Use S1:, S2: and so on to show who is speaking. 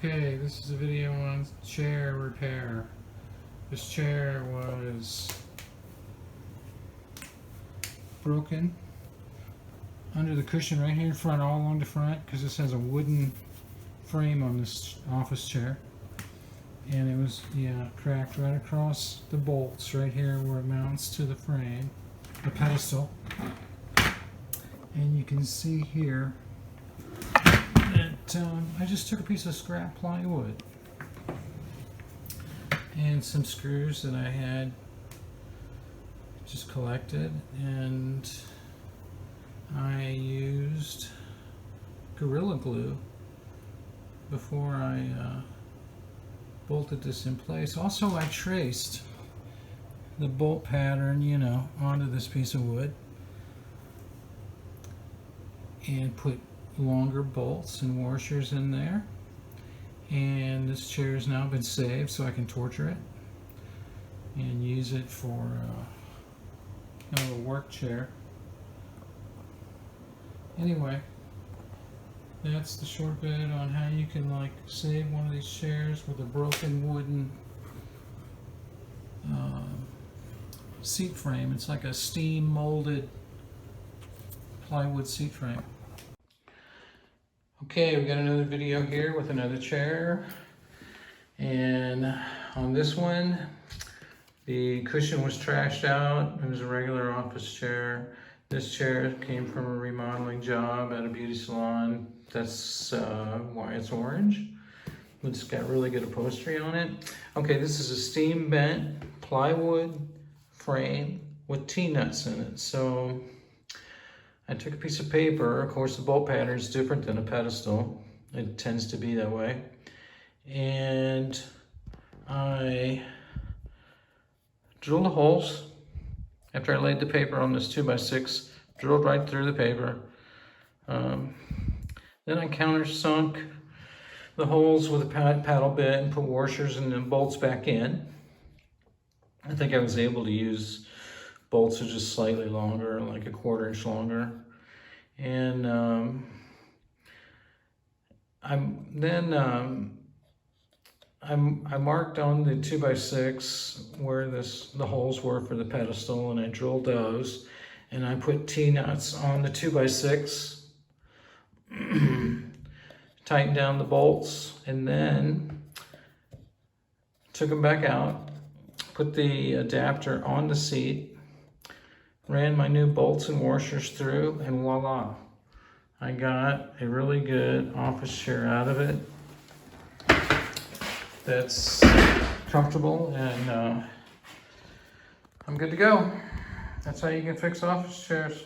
S1: Okay, this is a video on chair repair. This chair was broken under the cushion right here in front, all along the front, because this has a wooden frame on this office chair. And it was, cracked right across the bolts right here where it mounts to the frame, the pedestal. And you can see here that I just took a piece of scrap plywood and some screws that I had just collected, and I used Gorilla Glue before I bolted this in place. Also, I traced the bolt pattern, onto this piece of wood and put longer bolts and washers in there. And this chair has now been saved, so I can torture it and use it for kind of a work chair. Anyway, that's the short bit on how you can save one of these chairs with a broken wooden seat frame. It's like a steam molded plywood seat frame. Okay, we got another video here with another chair, and on this one the cushion was trashed out. It was a regular office chair. This chair came from a remodeling job at a beauty salon. That's why it's orange. It's got really good upholstery on it. Okay, this is a steam bent plywood frame with T-nuts in it. So I took a piece of paper. Of course, the bolt pattern is different than a pedestal. It tends to be that way. And I drilled the holes after I laid the paper on this 2x6, drilled right through the paper. Then I countersunk the holes with a paddle bit and put washers and then bolts back in. I think I was able to use bolts are just slightly longer, like a 1/4 inch longer. And I marked on the 2x6 where the holes were for the pedestal, and I drilled those, and I put T-nuts on the 2x6, tightened down the bolts, and then took them back out, put the adapter on the seat, ran my new bolts and washers through, and voila, I got a really good office chair out of it that's comfortable, and I'm good to go. That's how you can fix office chairs.